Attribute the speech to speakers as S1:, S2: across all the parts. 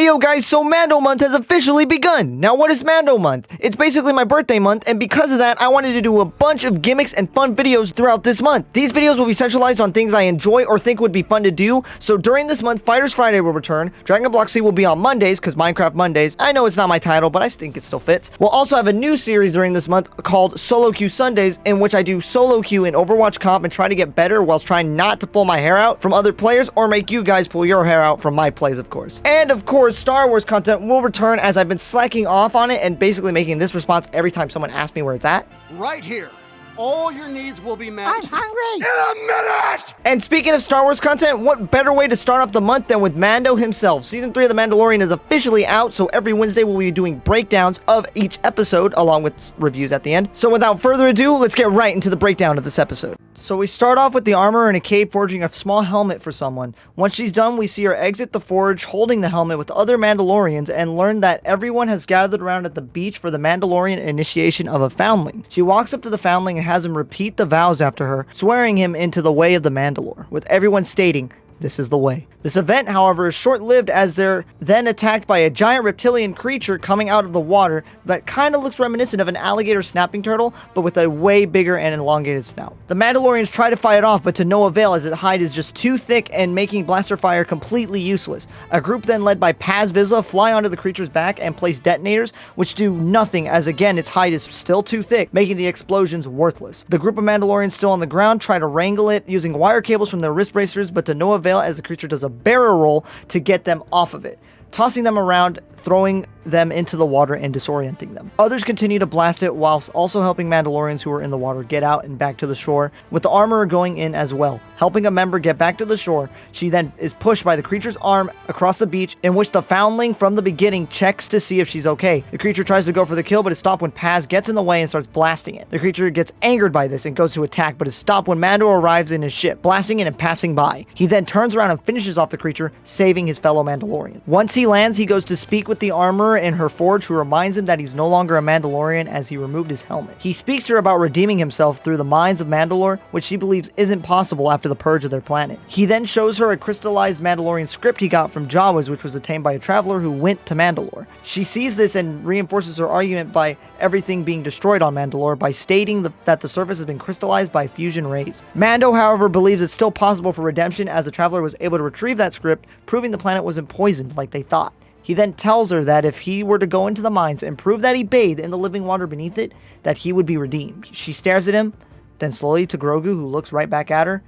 S1: Heyo guys, so Mando month has officially begun. Now what is Mando month? It's basically my birthday month, and because of that, I wanted to do a bunch of gimmicks and fun videos throughout this month. These videos will be centralized on things I enjoy or think would be fun to do. So during this month, Fighters Friday will return, Dragon Block C will be on Mondays, because Minecraft Mondays. I know it's not my title, but I think it still fits. We'll also have a new series during this month called Solo Queue Sundays, in which I do solo queue in Overwatch comp and try to get better whilst trying not to pull my hair out from other players or make you guys pull your hair out from my plays, of course. And of course, Star Wars content will return, as I've been slacking off on it and basically making this response every time someone asks me where it's at.
S2: Right here. All your needs will be met.
S3: I'm hungry.
S2: In a minute!
S1: And speaking of Star Wars content, what better way to start off the month than with Mando himself? Season 3 of The Mandalorian is officially out, so every Wednesday we'll be doing breakdowns of each episode, along with reviews at the end. So without further ado, let's get right into the breakdown of this episode. So we start off with the armorer in a cave forging a small helmet for someone. Once she's done, we see her exit the forge holding the helmet with other Mandalorians and learn that everyone has gathered around at the beach for the Mandalorian initiation of a foundling. She walks up to the foundling and has him repeat the vows after her, swearing him into the way of the Mandalore, with everyone stating, "This is the way." This event, however, is short-lived as they're then attacked by a giant reptilian creature coming out of the water that kind of looks reminiscent of an alligator snapping turtle, but with a way bigger and elongated snout. The Mandalorians try to fight it off, but to no avail as its hide is just too thick and making blaster fire completely useless. A group then led by Paz Vizsla fly onto the creature's back and place detonators, which do nothing as again its hide is still too thick, making the explosions worthless. The group of Mandalorians still on the ground try to wrangle it using wire cables from their wrist bracers, but to no avail as the creature does a barrel roll to get them off of it, tossing them around, throwing them into the water and disorienting them. Others continue to blast it whilst also helping Mandalorians who are in the water get out and back to the shore, with the armorer going in as well, helping a member get back to the shore. She then is pushed by the creature's arm across the beach, in which the foundling from the beginning checks to see if she's okay. The creature tries to go for the kill, but is stopped when Paz gets in the way and starts blasting it. The creature gets angered by this and goes to attack, but is stopped when Mando arrives in his ship, blasting it and passing by. He then turns around and finishes off the creature, saving his fellow Mandalorian. Once he lands, he goes to speak with the armorer in her forge, who reminds him that he's no longer a Mandalorian as he removed his helmet. He speaks to her about redeeming himself through the mines of Mandalore, which she believes isn't possible after the purge of their planet. He then shows her a crystallized Mandalorian script he got from Jawas, which was obtained by a traveler who went to Mandalore. She sees this and reinforces her argument by everything being destroyed on Mandalore by stating that the surface has been crystallized by fusion rays. Mando, however, believes it's still possible for redemption as the traveler was able to retrieve that script, proving the planet wasn't poisoned like they thought. He then tells her that if he were to go into the mines and prove that he bathed in the living water beneath it, that he would be redeemed. She stares at him, then slowly to Grogu, who looks right back at her,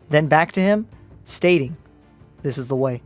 S1: then back to him, stating, "This is the way."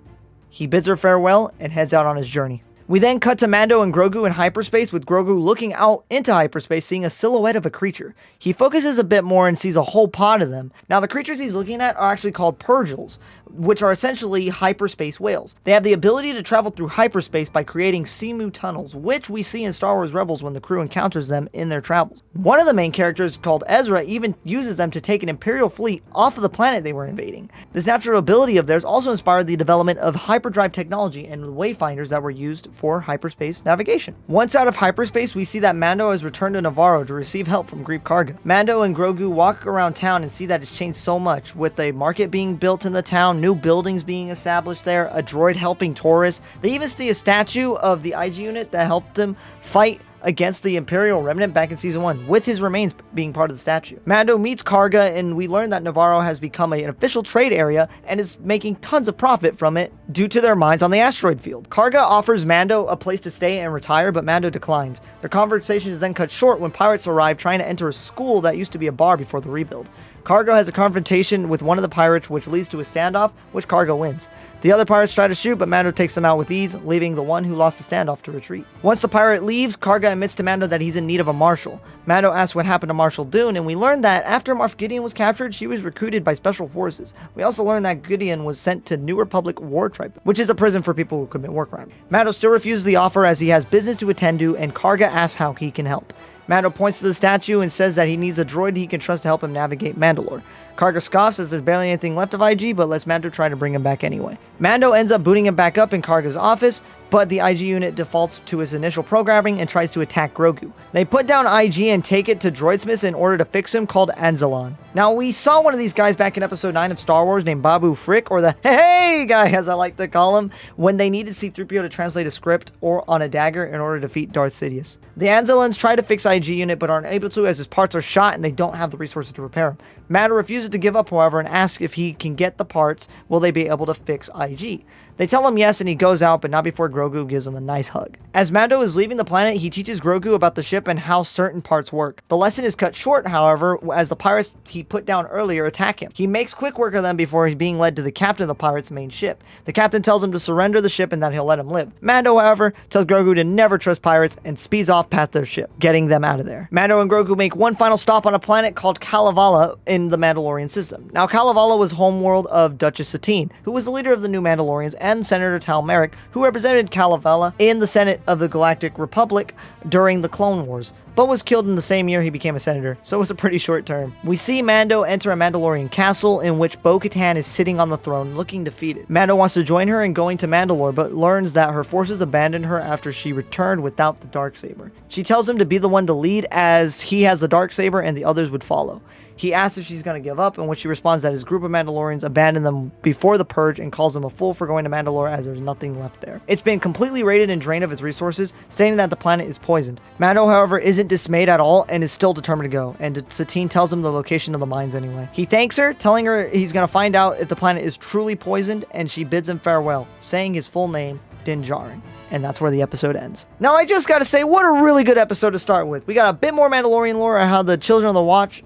S1: He bids her farewell and heads out on his journey. We then cut to Mando and Grogu in hyperspace, with Grogu looking out into hyperspace, seeing a silhouette of a creature. He focuses a bit more and sees a whole pod of them. Now, the creatures he's looking at are actually called Purgils, which are essentially hyperspace whales. They have the ability to travel through hyperspace by creating Simu tunnels, which we see in Star Wars Rebels when the crew encounters them in their travels. One of the main characters, called Ezra, even uses them to take an Imperial fleet off of the planet they were invading. This natural ability of theirs also inspired the development of hyperdrive technology and wayfinders that were used for hyperspace navigation. Once out of hyperspace, we see that Mando has returned to Navarro to receive help from Greef Karga. Mando and Grogu walk around town and see that it's changed so much, with a market being built in the town, new buildings being established there, a droid helping Taurus. They even see a statue of the IG unit that helped him fight against the Imperial Remnant back in Season 1, with his remains being part of the statue. Mando meets Karga, and we learn that Navarro has become an official trade area and is making tons of profit from it due to their mines on the asteroid field. Karga offers Mando a place to stay and retire, but Mando declines. Their conversation is then cut short when pirates arrive trying to enter a school that used to be a bar before the rebuild. Karga has a confrontation with one of the pirates, which leads to a standoff, which Karga wins. The other pirates try to shoot, but Mando takes them out with ease, leaving the one who lost the standoff to retreat. Once the pirate leaves, Karga admits to Mando that he's in need of a marshal. Mando asks what happened to Marshal Dune, and we learn that after Moff Gideon was captured, she was recruited by Special Forces. We also learn that Gideon was sent to New Republic War Tribe, which is a prison for people who commit war crimes. Mando still refuses the offer as he has business to attend to, and Karga asks how he can help. Mando points to the statue and says that he needs a droid he can trust to help him navigate Mandalore. Karga scoffs as there's barely anything left of IG, but lets Mando try to bring him back anyway. Mando ends up booting him back up in Karga's office, but the IG unit defaults to its initial programming and tries to attack Grogu. They put down IG and take it to droidsmiths in order to fix him, called Anzelon. Now, we saw one of these guys back in episode 9 of Star Wars named Babu Frick, or the hey guy as I like to call him, when they needed C-3PO to translate a script or on a dagger in order to defeat Darth Sidious. The Anzelons try to fix IG unit but aren't able to, as his parts are shot and they don't have the resources to repair them. Mando refuses to give up, however, and asks if he can get the parts, will they be able to fix IG? They tell him yes, and he goes out, but not before Grogu gives him a nice hug. As Mando is leaving the planet, he teaches Grogu about the ship and how certain parts work. The lesson is cut short, however, as the pirates he put down earlier attack him. He makes quick work of them before being led to the captain of the pirates' main ship. The captain tells him to surrender the ship and that he'll let him live. Mando, however, tells Grogu to never trust pirates and speeds off past their ship, getting them out of there. Mando and Grogu make one final stop on a planet called Kalevala in the Mandalorian system. Now, Kalevala was homeworld of Duchess Satine, who was the leader of the new Mandalorians, and Senator Tal Merrick, who represented Kalevala in the Senate of the Galactic Republic during the Clone Wars, but was killed in the same year he became a senator, so it was a pretty short term. We see Mando enter a Mandalorian castle in which Bo-Katan is sitting on the throne looking defeated. Mando wants to join her in going to Mandalore, but learns that her forces abandoned her after she returned without the Darksaber. She tells him to be the one to lead, as he has the Darksaber and the others would follow. He asks if she's going to give up, in which she responds that his group of Mandalorians abandoned them before the Purge and calls him a fool for going to Mandalore as there's nothing left there. It's been completely raided and drained of its resources, stating that the planet is poisoned. Mando, however, isn't dismayed at all and is still determined to go, and Satine tells him the location of the mines anyway. He thanks her, telling her he's going to find out if the planet is truly poisoned, and she bids him farewell, saying his full name, Din Djarin. And that's where the episode ends. Now, I just gotta say, what a really good episode to start with. We got a bit more Mandalorian lore on how the Children of the Watch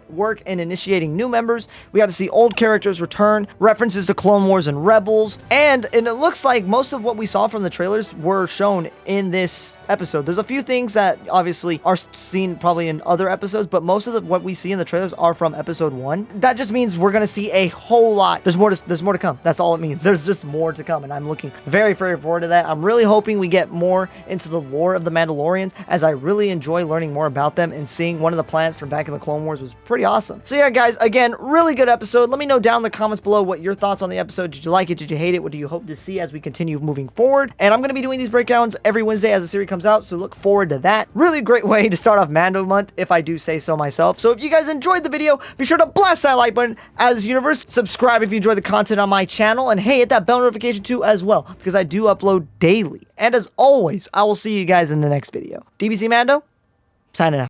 S1: work in initiating new members. We got to see old characters return, references to Clone Wars and Rebels, and it looks like most of what we saw from the trailers were shown in this episode. There's a few things that obviously are seen probably in other episodes, but most of what we see in the trailers are from episode 1. That just means we're gonna see a whole lot. There's more to come. That's all it means. There's just more to come, and I'm looking very, very forward to that. I'm really hoping we get more into the lore of the Mandalorians, as I really enjoy learning more about them, and seeing one of the planets from back in the Clone Wars was pretty awesome. So yeah, guys, again, really good episode. Let me know down in the comments below what your thoughts on the episode. Did you like it? Did you hate it? What do you hope to see as we continue moving forward? And I'm going to be doing these breakdowns every Wednesday as the series comes out, so look forward to that. Really great way to start off Mando month, if I do say so myself. So if you guys enjoyed the video, be sure to blast that like button out of this universe. Subscribe if you enjoy the content on my channel, and hey, hit that bell notification too as well, because I do upload daily. And as always, I will see you guys in the next video. dbzmando, signing out.